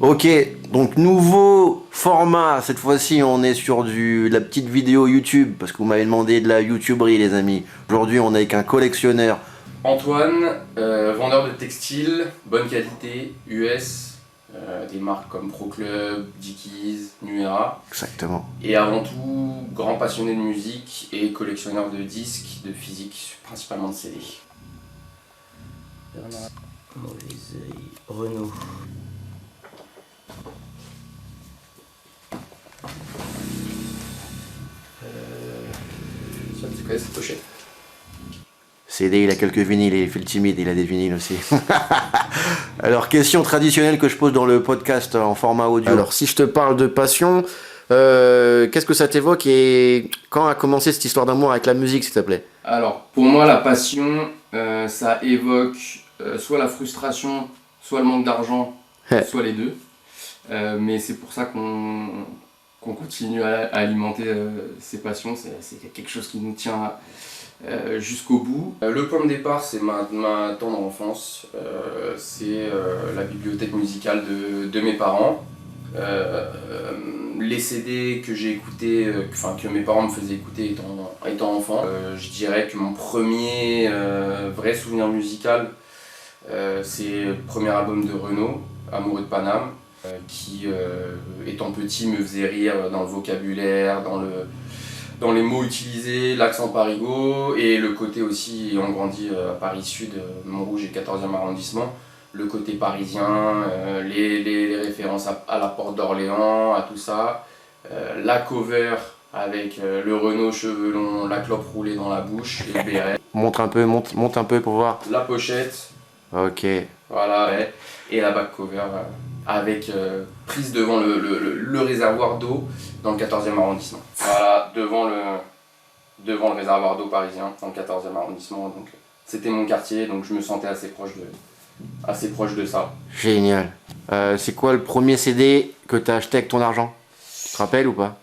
Ok, donc nouveau format, cette fois-ci on est sur la petite vidéo YouTube, parce que vous m'avez demandé de la YouTuberie les amis. Aujourd'hui on est avec un collectionneur. Antoine, vendeur de textiles, bonne qualité, US, des marques comme Pro Club, Dickies, Nuera. Exactement. Et avant tout, grand passionné de musique et collectionneur de disques, de physique, principalement de CD. Bernard, Mauvais Oeil, Renault. C'est quoi cette pochette? CD, il a quelques vinyles, il fait le timide, il a des vinyles aussi. Alors, question traditionnelle que je pose dans le podcast en format audio. Alors, si je te parle de passion, qu'est-ce que ça t'évoque et quand a commencé cette histoire d'amour avec la musique, s'il te plaît? Alors, pour moi, la passion, ça évoque soit la frustration, soit le manque d'argent, soit les deux. Mais c'est pour ça qu'on continue à alimenter ces passions. C'est quelque chose qui nous tient jusqu'au bout. Le point de départ, c'est ma tendre enfance. C'est la bibliothèque musicale de mes parents. Les CD que j'ai écoutés, que mes parents me faisaient écouter étant enfant. Je dirais que mon premier vrai souvenir musical, c'est le premier album de Renault, Amoureux de Paname, qui étant petit me faisait rire dans le vocabulaire, dans les mots utilisés, l'accent parigot et le côté aussi, on grandit à Paris Sud, Montrouge et 14e arrondissement, le côté parisien, les références à la porte d'Orléans, à tout ça, la cover avec le Renault cheveux longs, la clope roulée dans la bouche et le béret. Monte un peu pour voir. La pochette. Ok. Voilà, ouais. Et la back cover avec prise devant le réservoir d'eau dans le 14e arrondissement. Voilà, devant le réservoir d'eau parisien dans le 14e arrondissement. Donc c'était mon quartier, donc je me sentais assez proche de ça. Génial. C'est quoi le premier CD que t'as acheté avec ton argent? Tu te rappelles ou pas?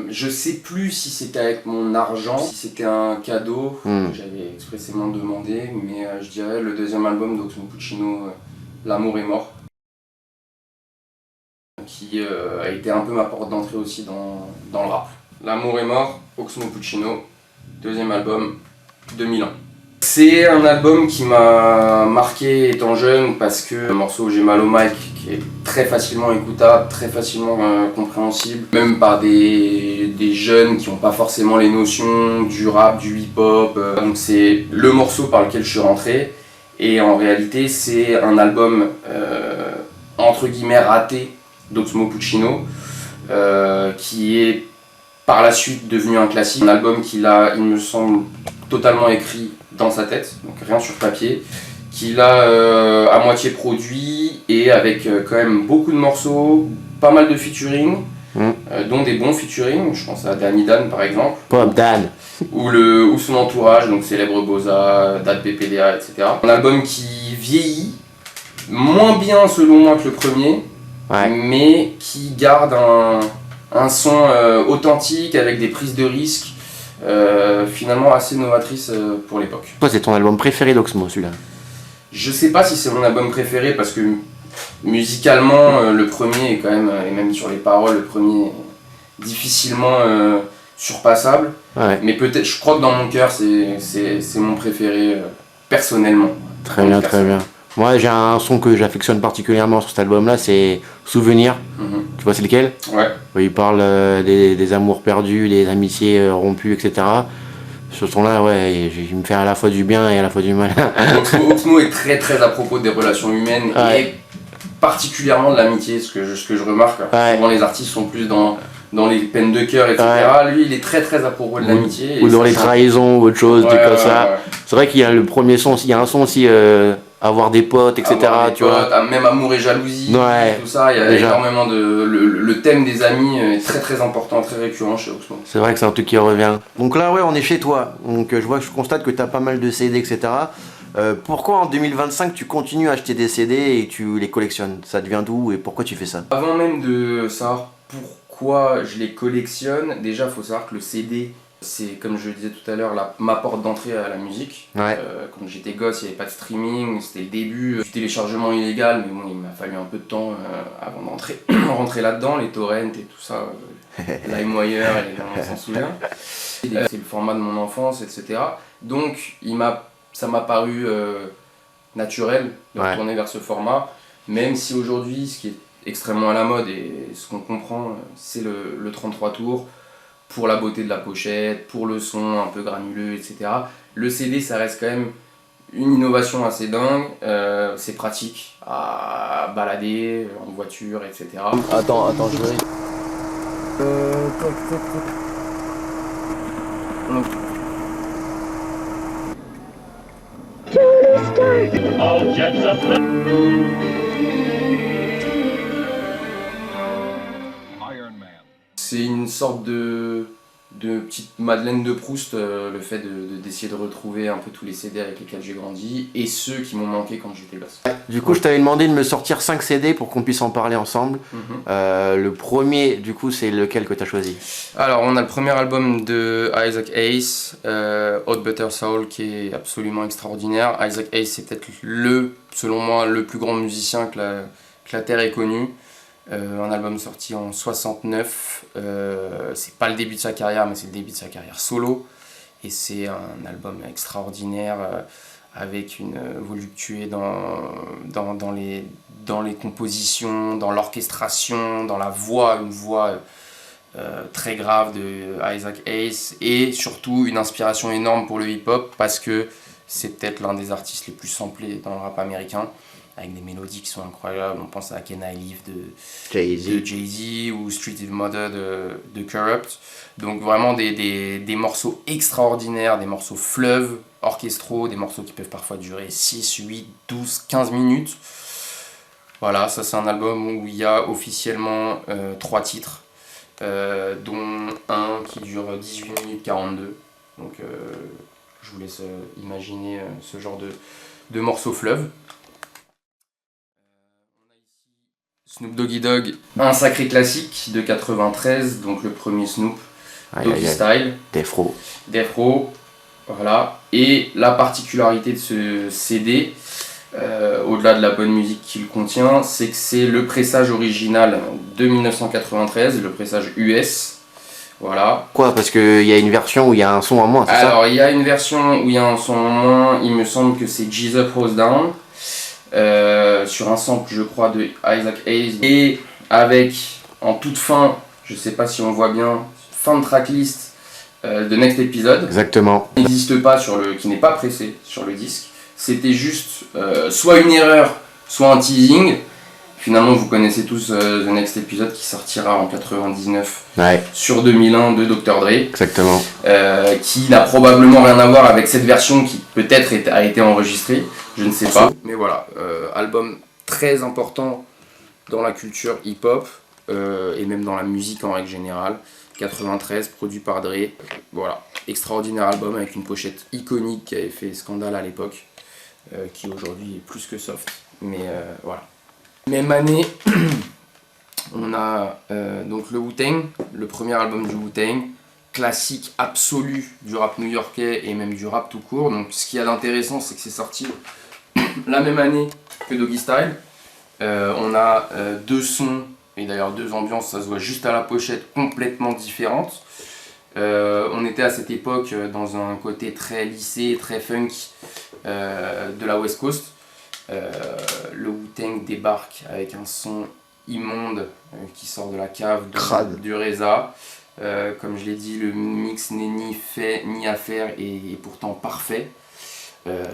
Je sais plus si c'était avec mon argent, si c'était un cadeau que j'avais expressément demandé, mais je dirais le deuxième album d'Oxmo Puccino, L'amour est mort, qui a été un peu ma porte d'entrée aussi dans le rap. L'amour est mort, Oxmo Puccino, deuxième album, 2000 ans. C'est un album qui m'a marqué étant jeune parce que le morceau J'ai mal au mic qui est très facilement écoutable, très facilement compréhensible, même par des jeunes qui n'ont pas forcément les notions du rap, du hip-hop. Donc c'est le morceau par lequel je suis rentré et en réalité c'est un album entre guillemets raté d'Oxmo Puccino qui est par la suite devenu un classique. Un album qu'il a, il me semble, totalement écrit dans sa tête, donc rien sur papier, qu'il a à moitié produit et avec quand même beaucoup de morceaux, pas mal de featuring, dont des bons featuring, je pense à Danny Dan par exemple. Pop Dan. Ou son entourage, donc Célèbre Boza, Date PPDA, etc. Un album qui vieillit moins bien selon moi que le premier, mais qui garde un son authentique avec des prises de risques finalement assez novatrices pour l'époque. Toi, c'est ton album préféré d'Oxmo, celui-là? Je sais pas si c'est mon album préféré parce que musicalement le premier est quand même, et même sur les paroles, le premier est difficilement surpassable. Ouais. Mais peut-être, je crois que dans mon cœur c'est mon préféré personnellement. Très bien, très bien. Moi, j'ai un son que j'affectionne particulièrement sur cet album-là, c'est Souvenir. Tu vois, c'est lequel? Ouais. Où il parle des amours perdus, des amitiés rompues, etc. Ce son-là, ouais, il me fait à la fois du bien et à la fois du mal. Oxmo est très très à propos des relations humaines et particulièrement de l'amitié, ce que je remarque. Souvent, les artistes sont plus dans les peines de cœur, etc. Lui, il est très très à propos de l'amitié. Ou dans les trahisons ou autre chose, comme ça. C'est vrai qu'il y a le premier son, il y a un son aussi... avoir des potes, etc. Tu vois, même Amour et Jalousie, tout ça, il y a énormément de... Le thème des amis est très très important, très récurrent chez Oxmo. C'est vrai que c'est un truc qui revient. Donc là, ouais, on est chez toi. Donc je constate que tu as pas mal de CD, etc. Pourquoi en 2025 tu continues à acheter des CD et tu les collectionnes? Ça devient d'où et pourquoi tu fais ça? Avant même de savoir pourquoi je les collectionne, déjà il faut savoir que le CD C'est comme je le disais tout à l'heure, ma porte d'entrée à la musique. Ouais. Quand j'étais gosse, il n'y avait pas de streaming, c'était le début du téléchargement illégal, mais bon, il m'a fallu un peu de temps avant d'entrer rentrer là-dedans, les torrents et tout ça, LimeWire, on s'en souvient. C'est le format de mon enfance, etc. Donc ça m'a paru naturel de retourner vers ce format, même si aujourd'hui, ce qui est extrêmement à la mode et ce qu'on comprend, c'est le 33 tours, pour la beauté de la pochette, pour le son un peu granuleux, etc. Le CD, ça reste quand même une innovation assez dingue, c'est pratique à balader en voiture, etc. Attends, je vérifie. All jets up. Iron Man. C'est une sorte de petite Madeleine de Proust, le fait d'essayer de retrouver un peu tous les CD avec lesquels j'ai grandi et ceux qui m'ont manqué quand j'étais gosse. Du coup, je t'avais demandé de me sortir 5 CD pour qu'on puisse en parler ensemble. Le premier, du coup, c'est lequel que tu as choisi? Alors, on a le premier album de Isaac Hayes, Hot Butter Soul, qui est absolument extraordinaire. Isaac Hayes, c'est peut-être selon moi, le plus grand musicien que la Terre ait connu. Un album sorti en 69, c'est pas le début de sa carrière, mais c'est le début de sa carrière solo. Et c'est un album extraordinaire, avec une voluptueux dans les compositions, dans l'orchestration, dans la voix, une voix très grave de Isaac Hayes, et surtout une inspiration énorme pour le hip-hop, parce que c'est peut-être l'un des artistes les plus samplés dans le rap américain, avec des mélodies qui sont incroyables. On pense à Can I Live de Jay-Z ou Street of Mother de Corrupt. Donc vraiment des morceaux extraordinaires, des morceaux fleuves, orchestraux, des morceaux qui peuvent parfois durer 6, 8, 12, 15 minutes. Voilà, ça c'est un album où il y a officiellement 3 titres, dont un qui dure 18 minutes 42. Donc je vous laisse imaginer ce genre de morceaux fleuves. Snoop Doggy Dogg, un sacré classique de 93, donc le premier Snoop, Doggy Style. Death Row, voilà. Et la particularité de ce CD, au-delà de la bonne musique qu'il contient, c'est que c'est le pressage original de 1993, le pressage US. Voilà. Quoi? Parce qu'il y a une version où il y a un son en moins, c'est ça? Alors, il y a une version où il y a un son en moins, il me semble que c'est G's Up, Rose Down. Sur un sample, je crois, de Isaac Hayes, et avec en toute fin, je sais pas si on voit bien, fin de tracklist de Next Episode. Exactement. Qui n'existe pas qui n'est pas pressé sur le disque. C'était juste soit une erreur, soit un teasing. Finalement, vous connaissez tous The Next Episode qui sortira en 99 sur 2001 de Dr. Dre. Exactement. Qui n'a probablement rien à voir avec cette version qui peut-être a été enregistrée, je ne sais pas. Mais voilà, album très important dans la culture hip-hop et même dans la musique en règle générale. 93, produit par Dre. Voilà, extraordinaire album avec une pochette iconique qui avait fait scandale à l'époque, qui aujourd'hui est plus que soft. Mais voilà. Même année, on a donc le Wu-Tang, le premier album du Wu-Tang, classique absolu du rap new-yorkais et même du rap tout court. Donc ce qu'il y a d'intéressant, c'est que c'est sorti la même année que Doggy Style. On a deux sons, et d'ailleurs deux ambiances, ça se voit juste à la pochette, complètement différentes. On était à cette époque dans un côté très lycée, très funk de la West Coast. Le Wu-Tang débarque avec un son immonde qui sort de la cave du Reza. Comme je l'ai dit, le mix n'est ni fait ni à faire et est pourtant parfait.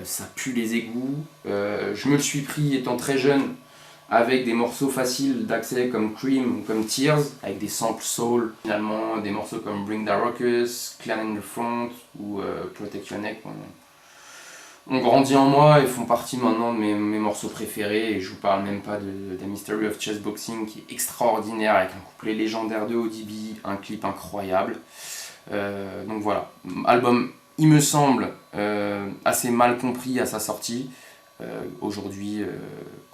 Ça pue les égouts. Je me le suis pris étant très jeune avec des morceaux faciles d'accès comme Cream ou comme Tears, avec des samples soul. Finalement, des morceaux comme Bring the Rockers, Clan in the Front ou Protect Your Neck ont grandi en moi et font partie maintenant de mes morceaux préférés. Et je vous parle même pas de The Mystery of Chess Boxing, qui est extraordinaire, avec un couplet légendaire de ODB, un clip incroyable. Donc voilà, album, il me semble, assez mal compris à sa sortie. Aujourd'hui,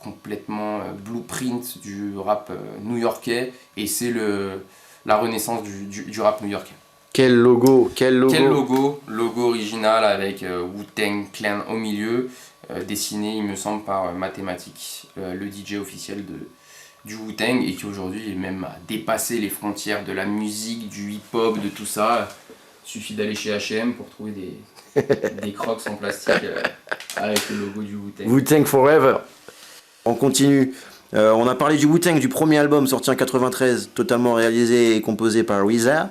complètement blueprint du rap new-yorkais, et c'est la renaissance du rap new-yorkais. Quel logo, quel logo. Quel logo, logo original avec Wu-Tang Clan au milieu, dessiné il me semble par Mathématique, le DJ officiel du Wu-Tang et qui aujourd'hui est même a dépassé les frontières de la musique, du hip-hop, de tout ça. Il suffit d'aller chez H&M pour trouver des crocs en plastique avec le logo du Wu-Tang. Wu-Tang Forever. On continue. On a parlé du Wu-Tang, du premier album sorti en 93, totalement réalisé et composé par RZA.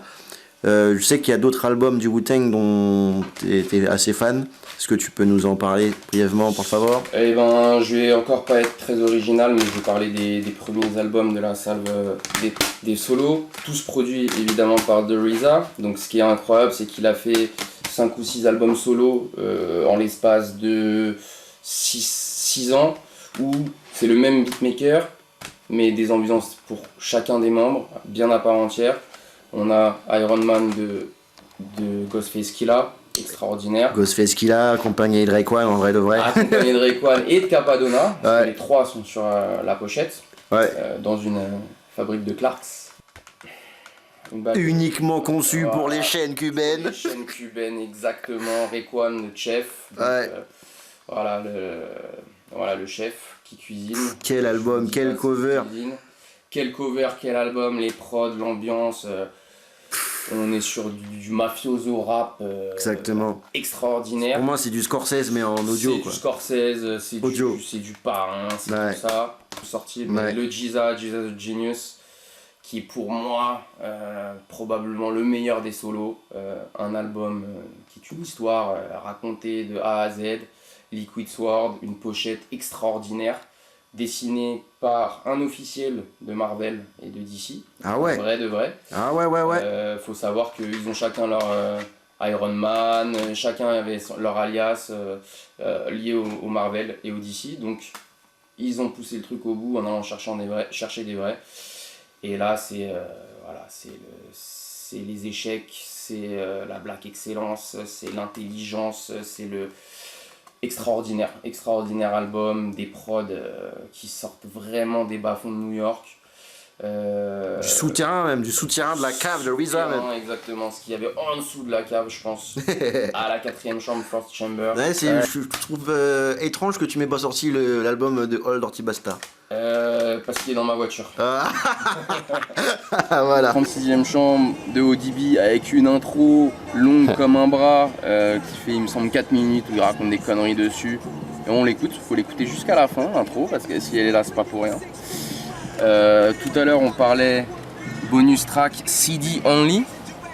Je sais qu'il y a d'autres albums du Wu-Tang dont tu es assez fan. Est-ce que tu peux nous en parler brièvement, par favor? Eh ben, je vais encore pas être très original, mais je vais parler des premiers albums de la salve des solos. Tous produits évidemment par The RZA. Donc ce qui est incroyable, c'est qu'il a fait 5 ou 6 albums solo en l'espace de 6 ans, où c'est le même beatmaker, mais des ambiances pour chacun des membres, bien à part entière. On a Iron Man de Ghostface Killah, extraordinaire. Ghostface Killah, accompagné de Raekwon, en vrai de vrai. Accompagné de Raekwon et de Capadonna, parce Ouais. que les trois sont sur la pochette, Ouais. dans une fabrique de Clarks. Une batterie. Uniquement conçu Voilà. pour les chaînes cubaines. Les chaînes cubaines, exactement. Raekwon, le chef. Donc, Ouais. voilà le chef qui cuisine. Quel album, quel Qui cover. cuisine. Quel cover, quel album, les prods, l'ambiance. On est sur du mafioso rap Exactement. extraordinaire. Pour moi, c'est du Scorsese, mais en audio, C'est quoi. du Scorsese, Audio. c'est du Parrain, c'est Ouais. tout ça. Sorti Ouais. le Jesus the Genius, qui est pour moi probablement le meilleur des solos. Un album qui est une histoire racontée de A à Z. Liquid Sword, une pochette extraordinaire, dessinée par un officiel de Marvel et de DC. Ah ouais. Vrai de vrai. Ah ouais. Faut savoir qu'ils ont chacun leur Iron Man, chacun avait leur alias lié au Marvel et au DC. Donc ils ont poussé le truc au bout en allant chercher des vrais. Et là c'est c'est les échecs, c'est la black excellence, c'est l'intelligence, c'est le extraordinaire album, des prods qui sortent vraiment des bas-fonds de New York. Du souterrain même, du souterrain de la cave de RZA même. Exactement, ce qu'il y avait en dessous de la cave, je pense, à la 4ème chambre, First Chamber. Ouais, je trouve étrange que tu m'aies pas sorti l'album de Old Dirty Bastard. Parce qu'il est dans ma voiture. Ah. Voilà. 36ème chambre de ODB avec une intro longue comme un bras qui fait, il me semble, 4 minutes où il raconte des conneries dessus. Et on l'écoute, faut l'écouter jusqu'à la fin, l'intro, parce que si elle est là, c'est pas pour rien. Tout à l'heure, on parlait bonus track CD only.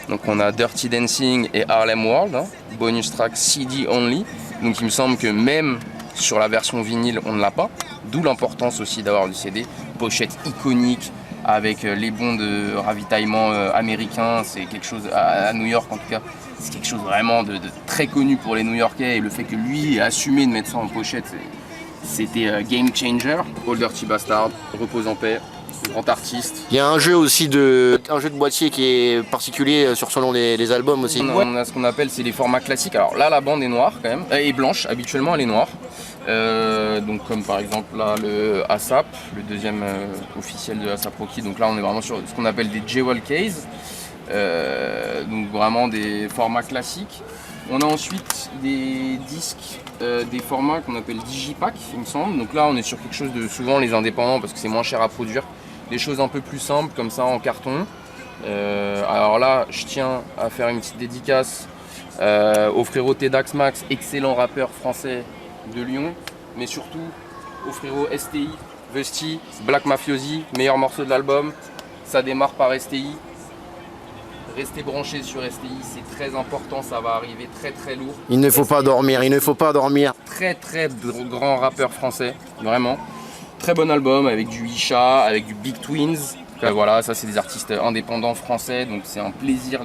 Donc on a Dirty Dancing et Harlem World, hein. Bonus track CD only. Donc il me semble que même sur la version vinyle, on ne l'a pas. D'où l'importance aussi d'avoir du CD. Pochette iconique avec les bons de ravitaillement américains. C'est quelque chose, à New York en tout cas, c'est quelque chose vraiment de très connu pour les New-Yorkais. Et le fait que lui ait assumé de mettre ça en pochette, c'était game changer. Old Dirty Bastard, repose en paix, grand artiste. Il y a un jeu aussi de boîtier qui est particulier selon les albums aussi. On a ce qu'on appelle, c'est les formats classiques. Alors là, la bande est noire quand même, et blanche. Habituellement, elle est noire. Donc comme par exemple là le ASAP, le deuxième officiel de ASAP Rocky. Donc là, on est vraiment sur ce qu'on appelle des Jewel Case. Donc vraiment des formats classiques. On a ensuite des disques, des formats qu'on appelle Digipack, il me semble. Donc là, on est sur quelque chose de souvent les indépendants parce que c'est moins cher à produire. Des choses un peu plus simples comme ça en carton. Alors là, je tiens à faire une petite dédicace au frérot Tedax Max, excellent rappeur français de Lyon, mais surtout au frérot STI, Vesty, Black Mafiosi, meilleur morceau de l'album. Ça démarre par STI. Restez branchés sur STI, c'est très important, ça va arriver très très lourd. Il ne faut pas dormir, il ne faut pas dormir. Très grand rappeur français, vraiment. Très bon album avec du Isha, avec du Big Twins. Voilà, ça c'est des artistes indépendants français, donc c'est un plaisir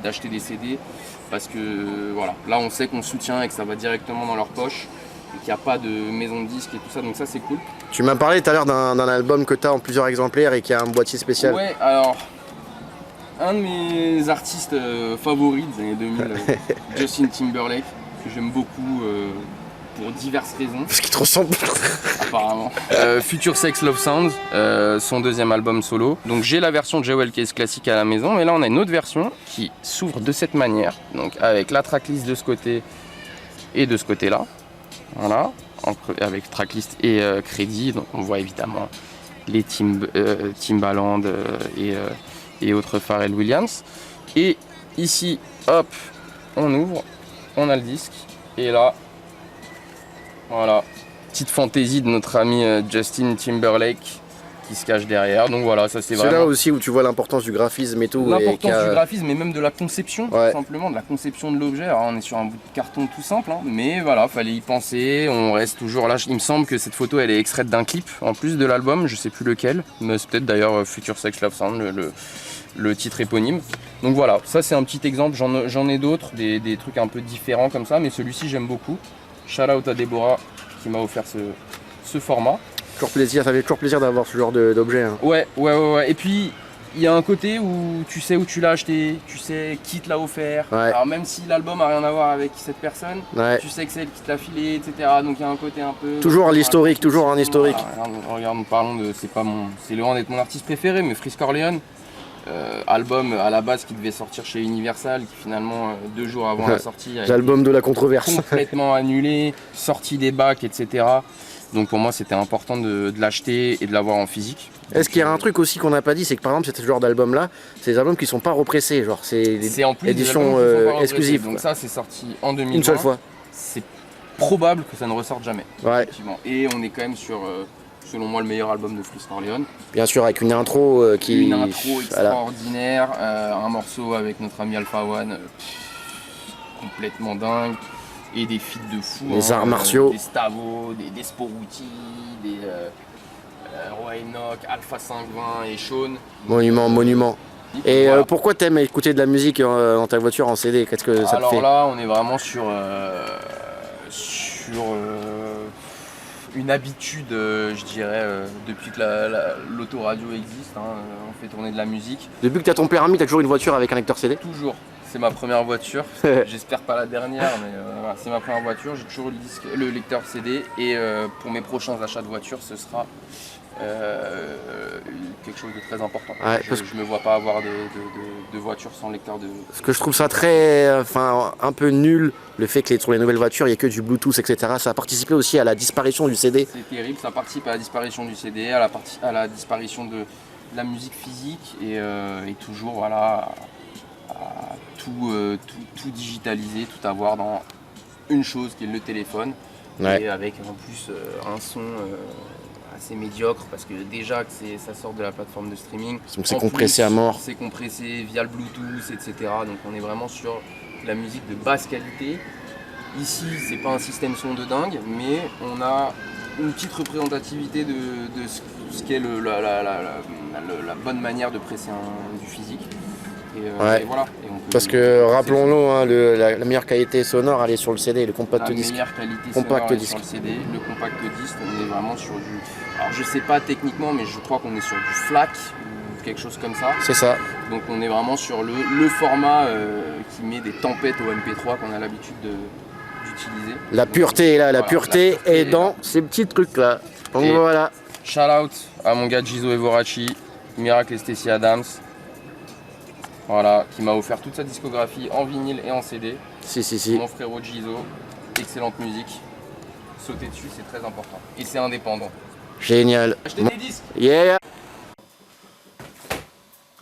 d'acheter des CD parce que voilà, là on sait qu'on soutient et que ça va directement dans leur poche et qu'il n'y a pas de maison de disques et tout ça, donc ça c'est cool. Tu m'as parlé tout à l'heure d'un album que tu as en plusieurs exemplaires et qui a un boîtier spécial. Ouais, alors un de mes artistes favoris des années 2000, Justin Timberlake, que j'aime beaucoup pour diverses raisons. Parce qu'il te ressemble. Apparemment. Future Sex Love Sounds, son deuxième album solo. Donc j'ai la version Jewel Case classique à la maison, mais là on a une autre version qui s'ouvre de cette manière, donc avec la tracklist de ce côté et de ce côté-là. Voilà, avec tracklist et crédit. Donc on voit évidemment les Timbaland et autres Pharrell Williams. Et ici, hop, on ouvre, on a le disque, et là, voilà, petite fantaisie de notre ami Justin Timberlake qui se cache derrière. Donc voilà, ça c'est vraiment... C'est là aussi où tu vois l'importance du graphisme et tout. L'importance du graphisme et même de la conception, tout simplement, de la conception de l'objet. Alors on est sur un bout de carton tout simple, hein, mais voilà, fallait y penser, on reste toujours là. Il me semble que cette photo elle est extraite d'un clip, en plus de l'album, je sais plus lequel, mais c'est peut-être d'ailleurs Future Sex Love Sound, le titre éponyme. Donc voilà, ça c'est un petit exemple, j'en ai d'autres, des trucs un peu différents comme ça, mais celui-ci j'aime beaucoup. Shout out à Déborah qui m'a offert ce format. Toujours plaisir, ça fait toujours plaisir d'avoir ce genre d'objet. Hein. Ouais. Et puis il y a un côté où tu sais où tu l'as acheté, tu sais qui te l'a offert. Ouais. Alors même si l'album a rien à voir avec cette personne, tu sais que c'est elle qui te l'a filé, etc. Donc il y a un côté un peu... Toujours l'historique, toujours un historique. Regarde, nous parlons de... C'est loin d'être mon artiste préféré, mais Frisk Orleans. Album à la base qui devait sortir chez Universal, qui finalement 2 jours avant la sortie a l'album de la controverse, complètement annulé, sorti des bacs, etc. Donc pour moi c'était important de l'acheter et de l'avoir en physique. Est-ce qu'il y a un truc aussi qu'on n'a pas dit, c'est que par exemple ce genre d'album là, c'est des albums qui sont pas repressés, genre c'est en plus édition exclusive. Donc ça c'est sorti en 2020. Une seule fois. C'est probable que ça ne ressorte jamais. Ouais. Effectivement. Et on est quand même sur selon moi le meilleur album de Frisk Orleans. Bien sûr, avec une intro qui... Une intro extraordinaire, un morceau avec notre ami Alpha One complètement dingue, et des feats de fou. Les arts martiaux. Des Stavo, des Sporuti, des Roy Enoch, Alpha 520 et Sean. Monument. Et voilà. Pourquoi t'aimes écouter de la musique dans ta voiture en CD? Qu'est-ce que ça te fait? Alors là, on est vraiment sur une habitude, je dirais, depuis que l'autoradio existe. Hein, on fait tourner de la musique. Depuis que tu as ton permis, tu as toujours une voiture avec un lecteur CD? Toujours. C'est ma première voiture. J'espère pas la dernière, mais voilà, c'est ma première voiture. J'ai toujours le lecteur CD. Et pour mes prochains achats de voiture, ce sera quelque chose de très important. Ouais, je me vois pas avoir de voiture sans lecteur de... Parce que je trouve ça très, un peu nul, le fait que sur les nouvelles voitures, il n'y ait que du Bluetooth, etc. Ça a participé aussi à la disparition du CD. C'est terrible, ça participe à la disparition du CD, à la disparition de la musique physique et toujours voilà, à tout digitaliser, tout avoir dans une chose qui est le téléphone. Ouais. Et avec en plus un son assez médiocre parce que déjà que ça sort de la plateforme de streaming. Donc c'est compressé à mort. C'est compressé via le Bluetooth, etc. Donc on est vraiment sur la musique de basse qualité. Ici, c'est pas un système son de dingue, mais on a une petite représentativité de ce qu'est la bonne manière de presser du physique. Et voilà. Et parce que rappelons-nous, hein, la meilleure qualité sonore elle est sur le CD, le compact disque. La meilleure qualité sonore est sur le CD, le compact disque, on est vraiment sur du... Alors je sais pas techniquement, mais je crois qu'on est sur du FLAC ou quelque chose comme ça. C'est ça. Donc on est vraiment sur le format qui met des tempêtes au MP3 qu'on a l'habitude d'utiliser. La pureté est là, la pureté est dans ces petits trucs là. Donc voilà. Shout out à mon gars Gizo Evorachi, Miracle et Stacy Adams. Voilà, qui m'a offert toute sa discographie en vinyle et en CD. Si. Mon frérot Gizo, excellente musique. Sauter dessus, c'est très important. Et c'est indépendant. Génial. Achetez des disques. Yeah.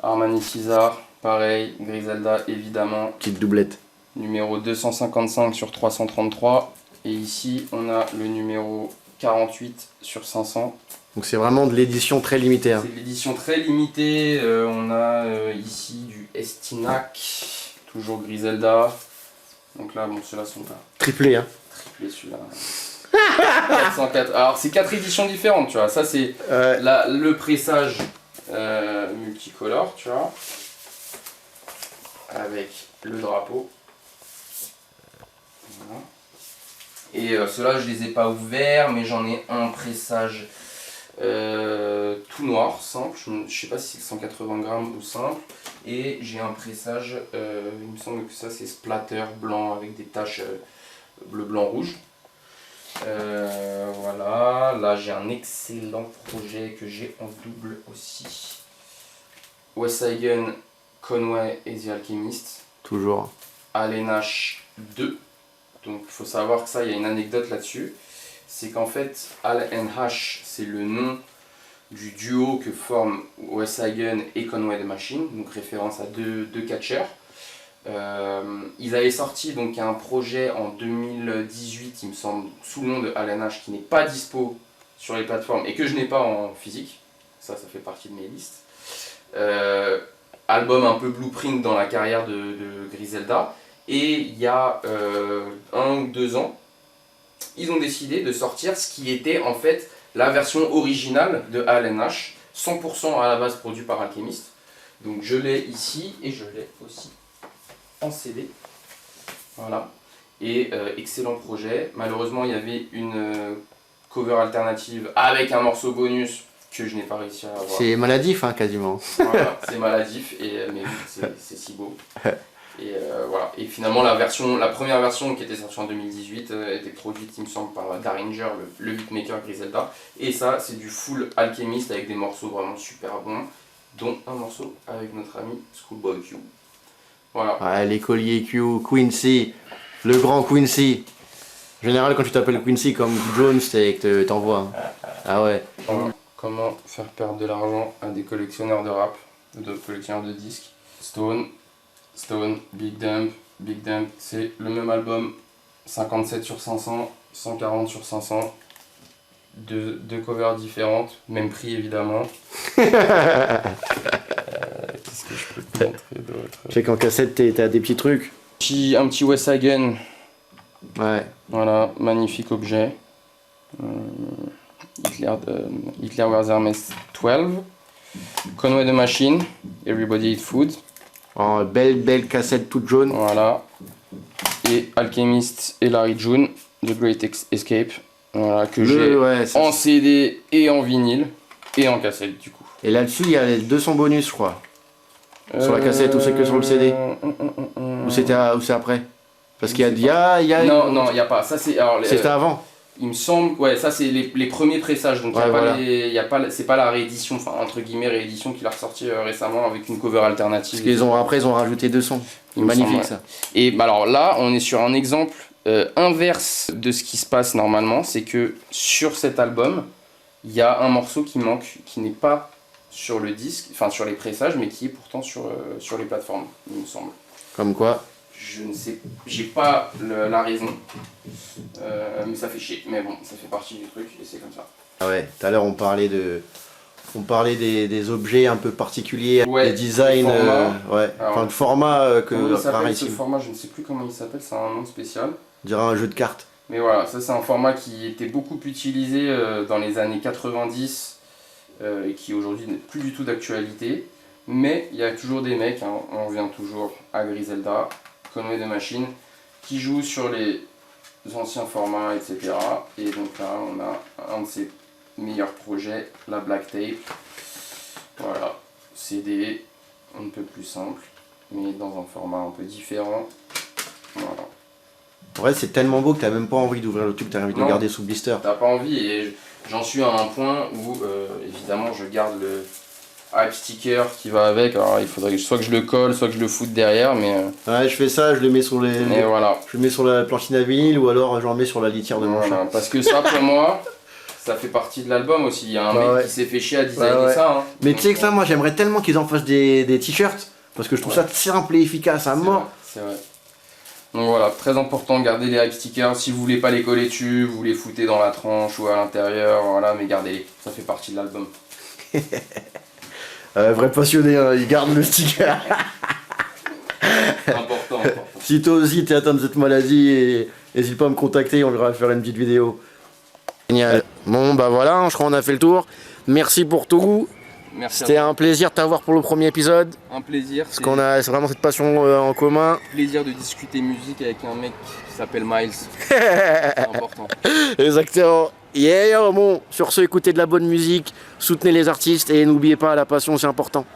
Armani César, pareil. Griselda, évidemment. Petite doublette. Numéro 255 sur 333. Et ici, on a le numéro 48 sur 500. Donc c'est vraiment de l'édition très limitée. Hein. C'est de l'édition très limitée. On a ici du Estinac, toujours Griselda. Donc là, bon, ceux-là sont là. Triplé, hein. Triplé celui-là. 404. Alors c'est 4 éditions différentes, tu vois. Ça c'est le pressage multicolore, tu vois. Avec le drapeau. Voilà. Et ceux-là, je les ai pas ouverts, mais j'en ai un pressage tout noir, simple, je sais pas si c'est 180 grammes ou simple, et j'ai un pressage, il me semble que ça c'est splatter blanc avec des taches bleu, blanc, rouge. Voilà, là j'ai un excellent projet que j'ai en double aussi. Wes Hagen, Conway et The Alchemist. Toujours. Allen H 2. Donc il faut savoir que ça, il y a une anecdote là-dessus. C'est qu'en fait, Allen H, c'est le nom du duo que forment Wes Hagen et Conway the Machine, donc référence à deux catcheurs. Ils avaient sorti donc un projet en 2018, il me semble, sous le nom de Allen H, qui n'est pas dispo sur les plateformes et que je n'ai pas en physique. Ça fait partie de mes listes. Album un peu blueprint dans la carrière de Griselda. Et il y a 1 ou 2 ans, ils ont décidé de sortir ce qui était en fait la version originale de Allen H, 100% à la base produit par Alchemist. Donc je l'ai ici et je l'ai aussi en CD. Voilà. Et excellent projet. Malheureusement, il y avait une cover alternative avec un morceau bonus que je n'ai pas réussi à avoir. C'est maladif, hein, quasiment. Voilà, c'est maladif, mais c'est si beau. Et voilà. Et finalement, la première version qui était sortie en 2018 était produite, il me semble, par Daringer, le beatmaker Griselda. Et ça, c'est du full Alchemist avec des morceaux vraiment super bons, dont un morceau avec notre ami Schoolboy Q. Voilà. Ouais, l'écolier Q, Quincy, le grand Quincy. En général, quand tu t'appelles Quincy comme Jones, c'est que t'envoies. Ah ouais. Voilà. Comment faire perdre de l'argent à des collectionneurs de rap, de collectionneurs de disques. Stone, Big Dump, c'est le même album, 57 sur 500, 140 sur 500, deux covers différentes, même prix évidemment. Qu'est-ce que je peux te montrer d'autre? Je sais qu'en cassette, t'as des petits trucs. Un petit Wes Hagen, Ouais. voilà, magnifique objet. Hitler Wears Hermes 12, Conway the Machine, Everybody Eat Food. En belle cassette toute jaune. Voilà. Et Alchemist et Larry June, The Great Escape. Voilà, que j'ai en CD et en vinyle et en cassette du coup. Et là-dessus, il y a les 200 bonus, je crois. Sur la cassette ou c'est que sur le CD Ou c'est après? Parce qu'il y a... Non, il n'y a pas. Ça, c'était avant. Il me semble, ouais, ça c'est les premiers pressages, donc c'est pas la réédition, enfin entre guillemets réédition qu'il a ressorti récemment avec une cover alternative. Parce qu'après ils ont rajouté 2 sons. Magnifique ça. Et alors là, on est sur un exemple inverse de ce qui se passe normalement, c'est que sur cet album, il y a un morceau qui manque, qui n'est pas sur le disque, enfin sur les pressages, mais qui est pourtant sur les plateformes, il me semble. Comme quoi? Je ne sais, j'ai pas la raison, mais ça fait chier. Mais bon, ça fait partie du truc et c'est comme ça. Ah ouais, tout à l'heure on parlait des objets un peu particuliers, des designs, enfin le format que ce format, je ne sais plus comment il s'appelle, c'est un nom spécial. On dirait un jeu de cartes. Mais voilà, ça c'est un format qui était beaucoup utilisé dans les années 90 et qui aujourd'hui n'est plus du tout d'actualité. Mais il y a toujours des mecs, hein, on revient toujours à Griselda, Conway the Machine, qui joue sur les anciens formats, etc. Et donc là, on a un de ses meilleurs projets, la Black Tape. Voilà, CD, un peu plus simple, mais dans un format un peu différent. Voilà. En vrai, c'est tellement beau que t'as même pas envie d'ouvrir le truc, t'as envie de le garder sous blister. T'as pas envie, et j'en suis à un point où, évidemment, je garde le hype sticker qui va avec. Alors il faudrait soit que je le colle, soit que je le foute derrière, mais ouais, je fais ça, je le mets sur voilà. Je le mets sur la planchine à vinyle ou alors j'en mets sur la litière de mon chat. Parce que ça pour moi, ça fait partie de l'album aussi. Il y a un mec qui s'est fait chier à designer ça. Hein. Mais tu sais que ça, moi j'aimerais tellement qu'ils en fassent des t-shirts parce que je trouve ça simple et efficace à mort. C'est vrai. Donc voilà, très important, gardez les hype stickers. Si vous voulez pas les coller dessus, vous les foutez dans la tranche ou à l'intérieur, voilà, mais gardez-les. Ça fait partie de l'album. Vrai passionné, hein, il garde le sticker. Important. Si toi aussi t'es atteint de cette maladie, n'hésite pas à me contacter, on verra faire une petite vidéo. Génial. Bon bah voilà, je crois qu'on a fait le tour. Merci pour tout. C'était un plaisir de t'avoir pour le premier épisode. Un plaisir. Parce qu'on a vraiment cette passion en commun. Plaisir de discuter musique avec un mec qui s'appelle Miles. C'est important. Exactement. Yeah, bon, sur ce, écoutez de la bonne musique, soutenez les artistes et n'oubliez pas, la passion c'est important.